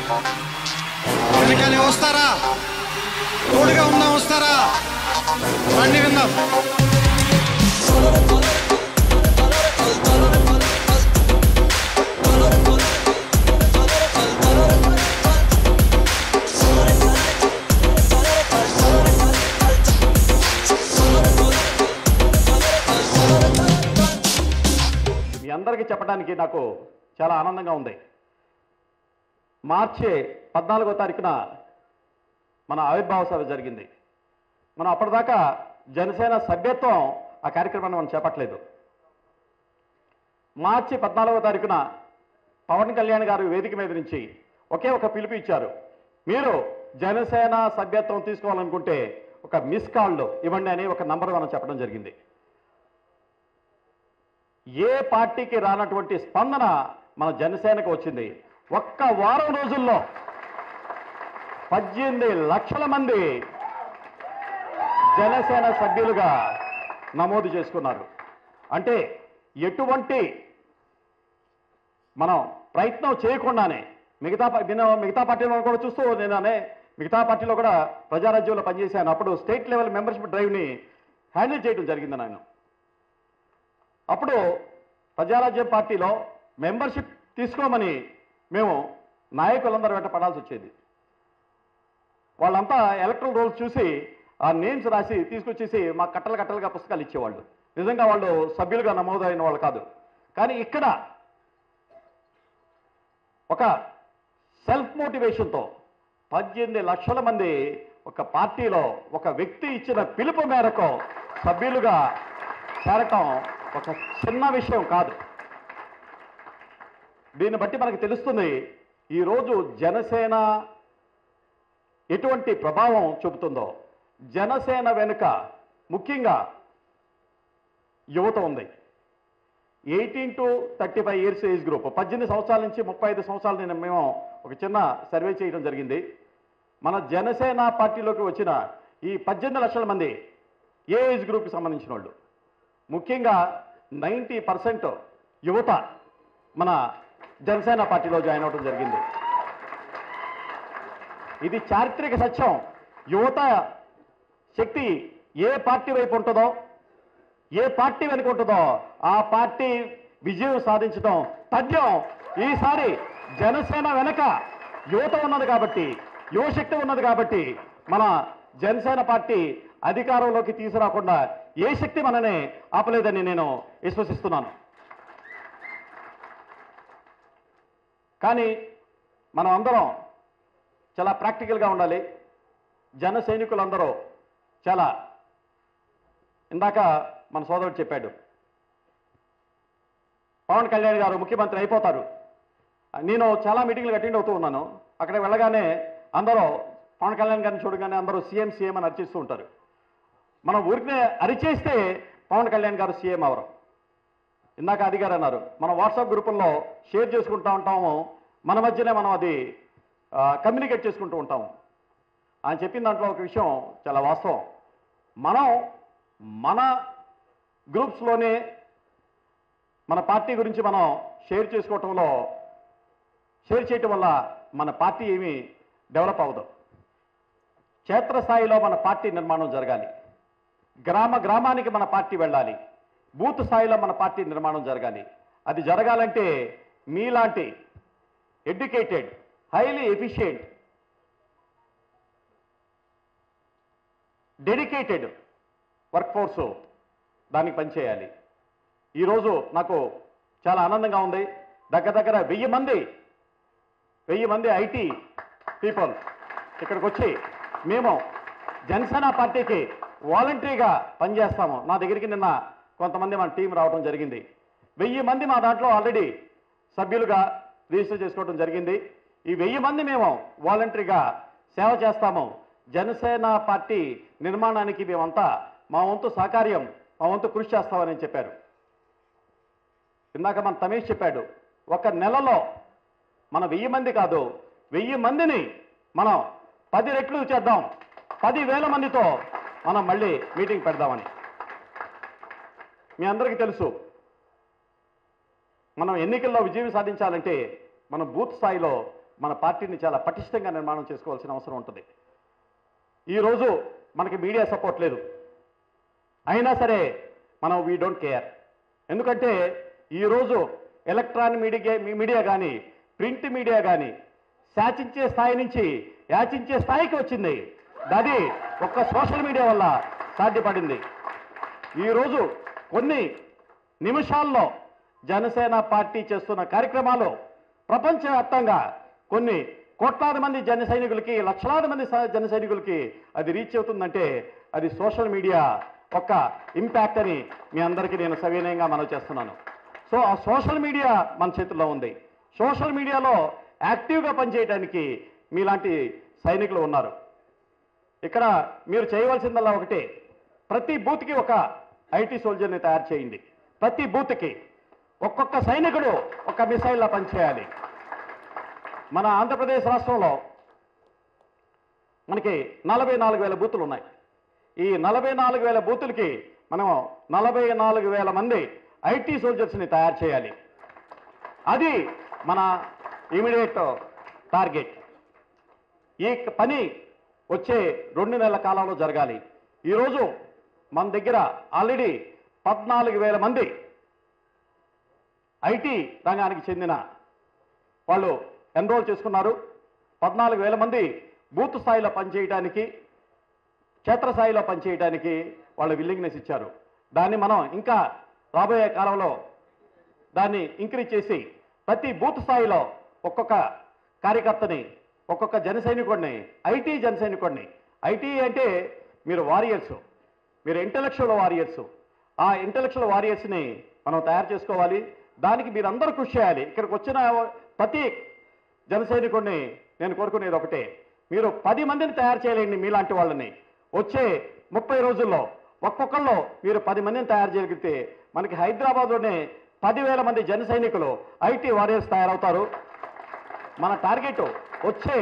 వెనకాలే వస్తారా? తోడుగా ఉందాం, వస్తారా? రండి విందాం. మీ అందరికీ చెప్పడానికి నాకు చాలా ఆనందంగా ఉంది. మార్చి 14వ తారీఖున మన ఆవిర్భావ సభ జరిగింది. మనం అప్పటిదాకా జనసేన సభ్యత్వం ఆ కార్యక్రమాన్ని మనం చేపట్టలేదు. మార్చి 14వ తారీఖున పవన్ కళ్యాణ్ గారు వేదిక మీద నుంచి ఒకే ఒక పిలుపు ఇచ్చారు. మీరు జనసేన సభ్యత్వం తీసుకోవాలనుకుంటే ఒక మిస్ కాల్ ఇవ్వండి అని ఒక నంబర్ మనం చెప్పడం జరిగింది. ఏ పార్టీకి రానటువంటి స్పందన మన జనసేనకు వచ్చింది. ఒక్క వారం రోజుల్లో 18 లక్షల మంది జనసేన సభ్యులుగా నమోదు చేసుకున్నారు. అంటే ఎటువంటి మనం ప్రయత్నం చేయకుండానే మిగతా పార్టీలో కూడా చూస్తూ నేనే మిగతా పార్టీలో కూడా ప్రజారాజ్యంలో పనిచేశాను. అప్పుడు స్టేట్ లెవెల్ మెంబర్షిప్ డ్రైవ్ని హ్యాండిల్ చేయడం జరిగింది నేను. అప్పుడు ప్రజారాజ్యం పార్టీలో మెంబర్షిప్ తీసుకోమని మేము నాయకులందరూ వెంట పడాల్సి వచ్చేది. వాళ్ళంతా ఎలక్ట్రల్ రోల్స్ చూసి ఆ నేమ్స్ రాసి తీసుకొచ్చేసి మా కట్టలుగా పుస్తకాలు ఇచ్చేవాళ్ళు. నిజంగా వాళ్ళు సభ్యులుగా నమోదైన వాళ్ళు కాదు. కానీ ఇక్కడ ఒక సెల్ఫ్ మోటివేషన్తో 18 లక్షల మంది ఒక పార్టీలో ఒక వ్యక్తి ఇచ్చిన పిలుపు మేరకు సభ్యులుగా చేరటం ఒక చిన్న విషయం కాదు. దీన్ని బట్టి మనకు తెలుస్తుంది ఈరోజు జనసేన ఎటువంటి ప్రభావం చూపుతుందో. జనసేన వెనుక ముఖ్యంగా యువత ఉంది. 18 to 35 ఇయర్స్ ఏజ్ గ్రూప్, 18 సంవత్సరాల నుంచి 35 సంవత్సరాలు మేము ఒక చిన్న సర్వే చేయడం జరిగింది. మన జనసేన పార్టీలోకి వచ్చిన ఈ 18 లక్షల మంది ఏ ఏజ్ గ్రూప్కి సంబంధించిన వాళ్ళు. ముఖ్యంగా 90% యువత మన జనసేన పార్టీలో జాయిన్ అవడం జరిగింది. ఇది చారిత్రక సత్యం. యువత శక్తి ఏ పార్టీ వైపు ఉంటుందో, ఏ పార్టీ వెనుక ఉంటుందో ఆ పార్టీ విజయం సాధించడం తథ్యం. ఈసారి జనసేన వెనక యువత ఉన్నది కాబట్టి, యువశక్తి ఉన్నది కాబట్టి మన జనసేన పార్టీ అధికారంలోకి తీసుకురాకుండా ఏ శక్తి మననే ఆపలేదని నేను విశ్వసిస్తున్నాను. కానీ మనం అందరం చాలా ప్రాక్టికల్గా ఉండాలి. జన సైనికులందరూ చాలా, ఇందాక మన సోదరుడు చెప్పాడు, పవన్ కళ్యాణ్ గారు ముఖ్యమంత్రి అయిపోతారు. నేను చాలా మీటింగ్లు అటెండ్ అవుతూ ఉన్నాను. అక్కడికి వెళ్ళగానే అందరూ పవన్ కళ్యాణ్ గారిని చూడగానే అందరూ సీఎం సీఎం అని అరిచేస్తూ ఉంటారు. మనం ఊరికే అరిచేస్తే పవన్ కళ్యాణ్ గారు సీఎం అవరు. ఇందాక అది గారు అన్నారు, మనం వాట్సాప్ గ్రూపుల్లో షేర్ చేసుకుంటూ ఉంటాము, మన మధ్యనే మనం అది కమ్యూనికేట్ చేసుకుంటూ ఉంటాము. ఆయన చెప్పిన దాంట్లో ఒక విషయం చాలా వాస్తవం. మనం మన గ్రూప్స్లోనే మన పార్టీ గురించి మనం షేర్ చేయటం వల్ల మన పార్టీ ఏమీ డెవలప్ అవ్వదు. క్షేత్రస్థాయిలో మన పార్టీ నిర్మాణం జరగాలి. గ్రామానికి మన పార్టీ వెళ్ళాలి. బూత్ స్థాయిలో మన పార్టీ నిర్మాణం జరగాలి. అది జరగాలంటే మీలాంటి educated, highly efficient, dedicated work force దానికి పనిచేయాలి. ఈరోజు నాకు చాలా ఆనందంగా ఉంది. దగ్గర 1000 మంది ఐటీ పీపుల్ ఇక్కడికి వచ్చి మేము జనసేన పార్టీకి వాలంటరీగా పనిచేస్తాము. నా దగ్గరికి నిన్న కొంతమంది మన టీం రావడం జరిగింది. 1000 మంది మా దాంట్లో ఆల్రెడీ సభ్యులుగా రిజిస్టర్ చేసుకోవడం జరిగింది. ఈ 1000 మంది మేము వాలంటరీగా సేవ చేస్తాము. జనసేన పార్టీ నిర్మాణానికి మేమంతా మా వంతు సహకార్యం, మా వంతు కృషి చేస్తామని చెప్పారు. ఇందాక మన తమేష్ చెప్పాడు, ఒక నెలలో మన 1000 మంది కాదు, 1000 మందిని మనం 10 రెట్లు చేద్దాం, 10,000 మందితో మనం మళ్ళీ మీటింగ్ పెడదామని. మీ అందరికీ తెలుసు, మనం ఎన్నికల్లో విజయం సాధించాలంటే మనం బూత్ స్థాయిలో మన పార్టీని చాలా పటిష్టంగా నిర్మాణం చేసుకోవాల్సిన అవసరం ఉంటుంది. ఈరోజు మనకి మీడియా సపోర్ట్ లేదు, అయినా సరే మనం వీ డోంట్ కేర్. ఎందుకంటే ఈరోజు ఎలక్ట్రానిక్ మీడియా కానీ ప్రింట్ మీడియా కానీ శాసించే స్థాయి నుంచి యాచించే స్థాయికి వచ్చింది. అది ఒక్క సోషల్ మీడియా వల్ల సాధ్యపడింది. ఈరోజు కొన్ని నిమిషాల్లో జనసేన పార్టీ చేస్తున్న కార్యక్రమాలు ప్రపంచవ్యాప్తంగా కొన్ని కోట్లాది మంది జన సైనికులకి, లక్షలాది మంది జన సైనికులకి అది రీచ్ అవుతుందంటే అది సోషల్ మీడియా ఒక ఇంపాక్ట్ అని మీ అందరికీ నేను సవినయంగా మనవి చేస్తున్నాను. సో ఆ సోషల్ మీడియా మన చేతుల్లో ఉంది. సోషల్ మీడియాలో యాక్టివ్గా పనిచేయడానికి మీలాంటి సైనికులు ఉన్నారు. ఇక్కడ మీరు చేయవలసిందల్లా ఒకటే, ప్రతి బూత్కి ఒక ఐటీ సోల్జర్ని తయారు చేయండి. ప్రతి బూత్కి ఒక్కొక్క సైనికుడు ఒక మిసైల్లా పనిచేయాలి. మన ఆంధ్రప్రదేశ్ రాష్ట్రంలో మనకి 44,000 బూతులు ఉన్నాయి. ఈ 44,000 బూతులకి మనం 44,000 మంది ఐటీ సోల్జర్స్ని తయారు చేయాలి. అది మన ఇమీడియట్ టార్గెట్. ఈ పని వచ్చే 2 నెలల కాలంలో జరగాలి. ఈరోజు మన దగ్గర ఆల్రెడీ 14,000 మంది ఐటీ రంగానికి చెందిన వాళ్ళు ఎన్రోల్ చేసుకున్నారు. 14,000 మంది బూత్ స్థాయిలో పనిచేయడానికి, క్షేత్రస్థాయిలో పనిచేయడానికి వాళ్ళు విల్లింగ్నెస్ ఇచ్చారు. దాన్ని మనం ఇంకా రాబోయే కాలంలో దాన్ని ఇంక్రీజ్ చేసి ప్రతి బూత్ స్థాయిలో ఒక్కొక్క కార్యకర్తని, ఒక్కొక్క జన సైనికుడిని, ఐటీ జన సైనికుడిని, ఐటీ అంటే మీరు వారియర్స్, మీరు ఇంటలెక్చువల్ వారియర్స్, ఆ ఇంటలెక్చువల్ వారియర్స్ని మనం తయారు చేసుకోవాలి. దానికి మీరందరూ కృషి చేయాలి. ఇక్కడికి వచ్చిన ప్రతి జన సైనికుడిని నేను కోరుకునేది ఒకటే, మీరు 10 మందిని తయారు చేయలేండి మీలాంటి వాళ్ళని. వచ్చే 30 రోజుల్లో ఒక్కొక్కళ్ళు మీరు 10 మందిని తయారు చేయగలిగితే మనకి హైదరాబాద్లోనే 10,000 మంది జన సైనికులు ఐటీ వారియర్స్ తయారవుతారు. మన టార్గెట్ వచ్చే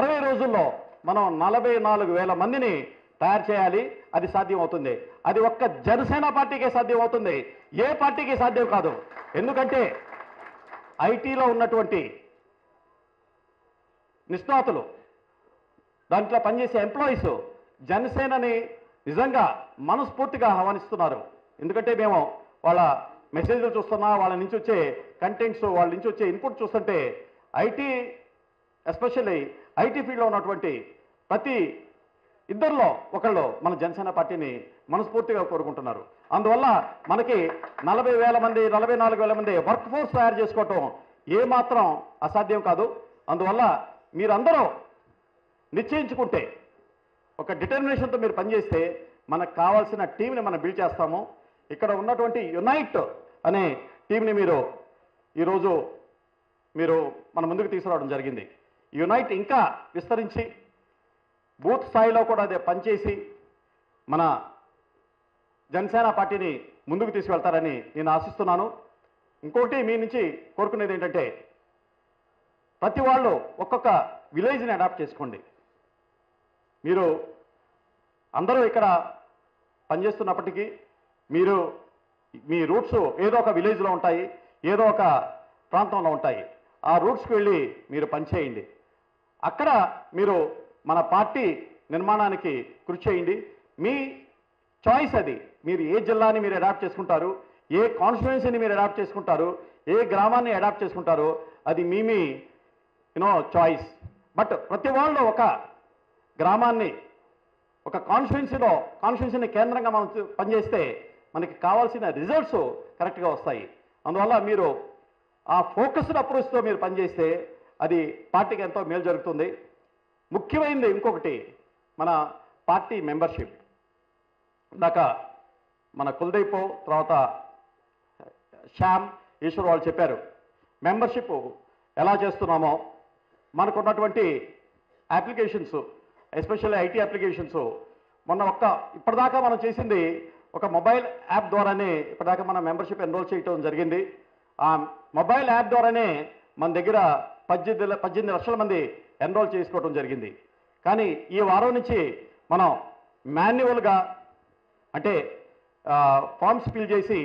60 రోజుల్లో మనం 44,000 మందిని తయారు చేయాలి. అది సాధ్యం అవుతుంది. అది ఒక్క జనసేన పార్టీకే సాధ్యం అవుతుంది, ఏ పార్టీకి సాధ్యం కాదు. ఎందుకంటే ఐటీలో ఉన్నటువంటి నిష్ణాతులు, దాంట్లో పనిచేసే ఎంప్లాయీస్ జనసేనని నిజంగా మనస్ఫూర్తిగా ఆహ్వానిస్తున్నారు. ఎందుకంటే మేము వాళ్ళ మెసేజ్లు చూస్తున్నా, వాళ్ళ నుంచి వచ్చే కంటెంట్స్, వాళ్ళ నుంచి వచ్చే ఇన్పుట్ చూస్తుంటే ఐటీ, ఎస్పెషల్లీ ఐటీ ఫీల్డ్లో ఉన్నటువంటి ప్రతి ఇద్దరిలో ఒకళ్ళు మన జనసేన పార్టీని మనస్ఫూర్తిగా కోరుకుంటున్నారు. అందువల్ల మనకి 40,000 మంది, 44,000 మంది వర్క్ ఫోర్స్ తయారు చేసుకోవటం ఏమాత్రం అసాధ్యం కాదు. అందువల్ల మీరందరూ నిశ్చయించుకుంటే, ఒక డిటర్మినేషన్తో మీరు పనిచేస్తే మనకు కావాల్సిన టీంని మనం బిల్డ్ చేస్తాము. ఇక్కడ ఉన్నటువంటి యునైట్ అనే టీంని మీరు ఈరోజు మన ముందుకు తీసుకురావడం జరిగింది. యునైట్ ఇంకా విస్తరించి బూత్ స్థాయిలో కూడా అదే పనిచేసి మన జనసేన పార్టీని ముందుకు తీసుకెళ్తారని నేను ఆశిస్తున్నాను. ఇంకోటి మీ నుంచి కోరుకునేది ఏంటంటే, ప్రతి వాళ్ళు ఒక్కొక్క విలేజ్ని అడాప్ట్ చేసుకోండి. మీరు అందరూ ఇక్కడ పనిచేస్తున్నప్పటికీ మీరు మీ రూట్స్ ఏదో ఒక విలేజ్లో ఉంటాయి, ఏదో ఒక ప్రాంతంలో ఉంటాయి. ఆ రూట్స్కి వెళ్ళి మీరు పనిచేయండి. అక్కడ మీరు మన పార్టీ నిర్మాణానికి కృషి చేయండి. మీ చాయిస్ అది. మీరు ఏ జిల్లాని మీరు అడాప్ట్ చేసుకుంటారు, ఏ కాన్స్టిట్యుయెన్సీని మీరు అడాప్ట్ చేసుకుంటారు, ఏ గ్రామాన్ని అడాప్ట్ చేసుకుంటారు, అది మీ చాయిస్. బట్ ప్రతి వాళ్ళు ఒక గ్రామాన్ని, ఒక కాన్స్టిట్యుయెన్సీని కేంద్రంగా మనం పనిచేస్తే మనకి కావాల్సిన రిజల్ట్స్ కరెక్ట్గా వస్తాయి. అందువల్ల మీరు ఆ ఫోకస్డ్ అప్రోచ్తో మీరు పనిచేస్తే అది పార్టీకి ఎంతో మేలు జరుగుతుంది. ముఖ్యమైనది ఇంకొకటి, మన పార్టీ మెంబర్షిప్. ఇందాక మన కుల్దీప్, తర్వాత శ్యామ్, ఈశ్వర్ వాళ్ళు చెప్పారు మెంబర్షిప్ ఎలా చేస్తున్నామో. మనకున్నటువంటి అప్లికేషన్స్, ఎస్పెషల్లీ ఐటీ అప్లికేషన్స్, ఇప్పటిదాకా మనం చేసింది ఒక మొబైల్ యాప్ ద్వారానే ఇప్పటిదాకా మనం మెంబర్షిప్ ఎన్రోల్ చేయడం జరిగింది. ఆ మొబైల్ యాప్ ద్వారానే మన దగ్గర 18 లక్షల మంది ఎన్రోల్ చేసుకోవడం జరిగింది. కానీ ఈ వారం నుంచి మనం మాన్యువల్గా, అంటే ఫామ్స్ ఫిల్ చేసి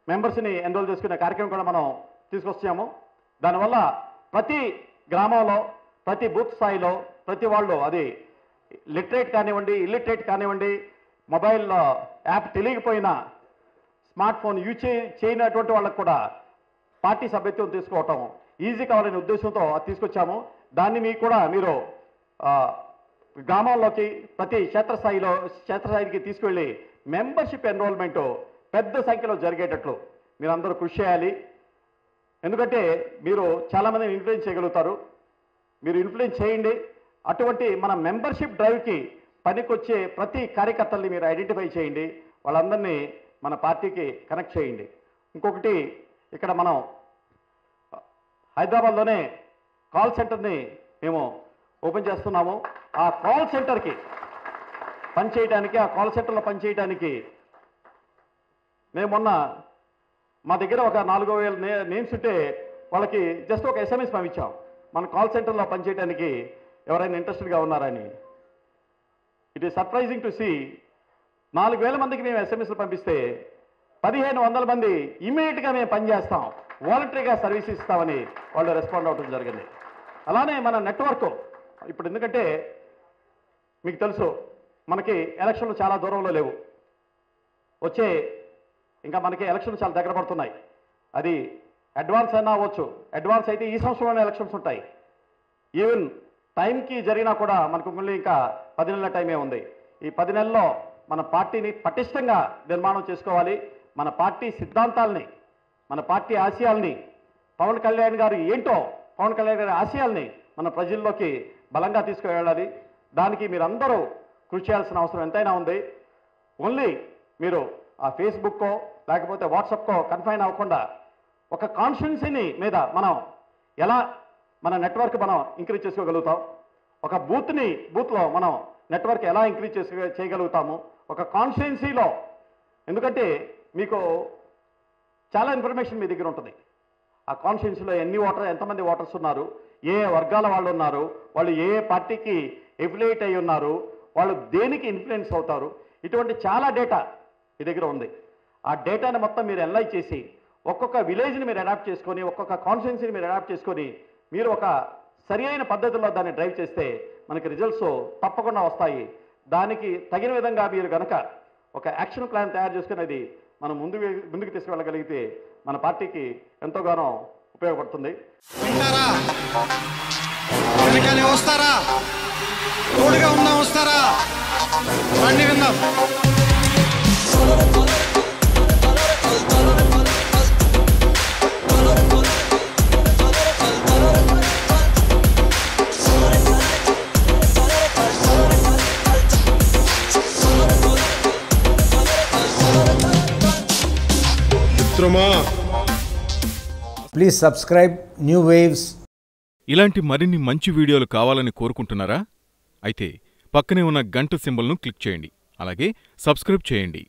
మెంబర్స్ని ఎన్రోల్ చేసుకునే కార్యక్రమం కూడా మనం తీసుకొచ్చాము. దానివల్ల ప్రతి గ్రామంలో ప్రతి బూత్ స్థాయిలో ప్రతి వాళ్ళు అది లిటరేట్ కానివ్వండి, ఇల్లిటరేట్ కానివ్వండి, మొబైల్ యాప్ తెలియకపోయినా స్మార్ట్ ఫోన్ యూజ్ చేయనటువంటి వాళ్ళకు కూడా పార్టీ సభ్యత్వం తీసుకోవటం ఈజీ కావాలనే ఉద్దేశంతో తీసుకొచ్చాము. దాన్ని మీకు కూడా మీరు గ్రామాల్లోకి ప్రతి క్షేత్రస్థాయికి తీసుకువెళ్ళి మెంబర్షిప్ ఎన్రోల్మెంట్ పెద్ద సంఖ్యలో జరిగేటట్లు మీరందరూ కృషి చేయాలి. ఎందుకంటే మీరు చాలామందిని ఇన్ఫ్లుయెన్స్ చేయగలుగుతారు. మీరు ఇన్ఫ్లుయెన్స్ చేయండి. అటువంటి మన మెంబర్షిప్ డ్రైవ్కి పనికొచ్చే ప్రతి కార్యకర్తల్ని మీరు ఐడెంటిఫై చేయండి. వాళ్ళందరినీ మన పార్టీకి కనెక్ట్ చేయండి. ఇంకొకటి, ఇక్కడ మనం హైదరాబాద్లోనే కాల్ సెంటర్ని మేము ఓపెన్ చేస్తున్నాము. ఆ కాల్ సెంటర్కి పనిచేయడానికి, ఆ కాల్ సెంటర్లో పనిచేయడానికి మేము మొన్న మా దగ్గర ఒక 4,000 నేమ్స్ ఉంటే వాళ్ళకి జస్ట్ ఒక SMS పంపించాం, మన కాల్ సెంటర్లో పనిచేయడానికి ఎవరైనా ఇంట్రెస్టెడ్గా ఉన్నారని. It is surprising to see 4,000 మందికి మేము SMSలు పంపిస్తే 1,500 మంది ఇమీడియట్గా మేము పనిచేస్తాం, వాలంటరీగా సర్వీస్ ఇస్తామని వాళ్ళు రెస్పాండ్ అవ్వడం జరిగింది. అలానే మన నెట్వర్క్ ఇప్పుడు, ఎందుకంటే మీకు తెలుసు మనకి ఎలక్షన్లు చాలా దూరంలో లేవు, ఇంకా మనకి ఎలక్షన్లు చాలా దగ్గర పడుతున్నాయి. అది అడ్వాన్స్ అయినా అవ్వచ్చు, అడ్వాన్స్ అయితే ఈ సంవత్సరంలోనే ఎలక్షన్స్ ఉంటాయి. ఈవెన్ టైంకి జరిగినా కూడా మనకు మళ్ళీ ఇంకా 10 నెలల టైమే ఉంది. ఈ 10 నెలల్లో మన పార్టీని పటిష్టంగా నిర్మాణం చేసుకోవాలి. మన పార్టీ సిద్ధాంతాలని, మన పార్టీ ఆశయాల్ని, పవన్ కళ్యాణ్ గారు ఏంటో, పవన్ కళ్యాణ్ గారి ఆశయాల్ని మన ప్రజల్లోకి బలంగా తీసుకువెళ్ళాలి. దానికి మీరందరూ కృషి చేయాల్సిన అవసరం ఎంతైనా ఉంది. ఓన్లీ మీరు ఆ ఫేస్బుక్కో లేకపోతే వాట్సాప్కో కన్ఫైన్ అవ్వకుండా ఒక కాన్స్టిట్యున్సీని మీద మనం ఎలా మన నెట్వర్క్ మనం ఇంక్రీజ్ చేసుకోగలుగుతాం, ఒక బూత్లో మనం నెట్వర్క్ ఎలా ఇంక్రీజ్ చేయగలుగుతాము, ఒక కాన్స్టిట్యున్సీలో. ఎందుకంటే మీకు చాలా ఇన్ఫర్మేషన్ మీ దగ్గర ఉంటుంది. ఆ కాన్స్టిట్యున్సీలో ఎంతమంది ఓటర్స్ ఉన్నారు, ఏ వర్గాల వాళ్ళు ఉన్నారు, వాళ్ళు ఏ పార్టీకి ఎఫిలియేట్ అయి ఉన్నారు, వాళ్ళు దేనికి ఇన్ఫ్లుయెన్స్ అవుతారు, ఇటువంటి చాలా డేటా మీ దగ్గర ఉంది. ఆ డేటాని మొత్తం మీరు అనలైజ్ చేసి ఒక్కొక్క విలేజ్ని మీరు అడాప్ట్ చేసుకొని, ఒక్కొక్క కాన్స్టిట్యున్సీని మీరు అడాప్ట్ చేసుకొని, మీరు ఒక సరి అయిన పద్ధతిలో దాన్ని డ్రైవ్ చేస్తే మనకి రిజల్ట్స్ తప్పకుండా వస్తాయి. దానికి తగిన విధంగా మీరు కనుక ఒక యాక్షన్ ప్లాన్ తయారు చేసుకునేది మనం ముందుకు తీసుకువెళ్ళగలిగితే మన పార్టీకి ఎంతోగానో ఉపయోగపడుతుంది. వింటారా? వెనకాలే వస్తారా? తోడుగా ఉందా వస్తారా? రండి విందాం. Please subscribe new waves. ఇలాంటి మరిన్ని మంచి వీడియోలు కావాలని కోరుకుంటున్నారా? అయితే పక్కనే ఉన్న గంట సింబల్ను క్లిక్ చేయండి. అలాగే సబ్స్క్రైబ్ చేయండి.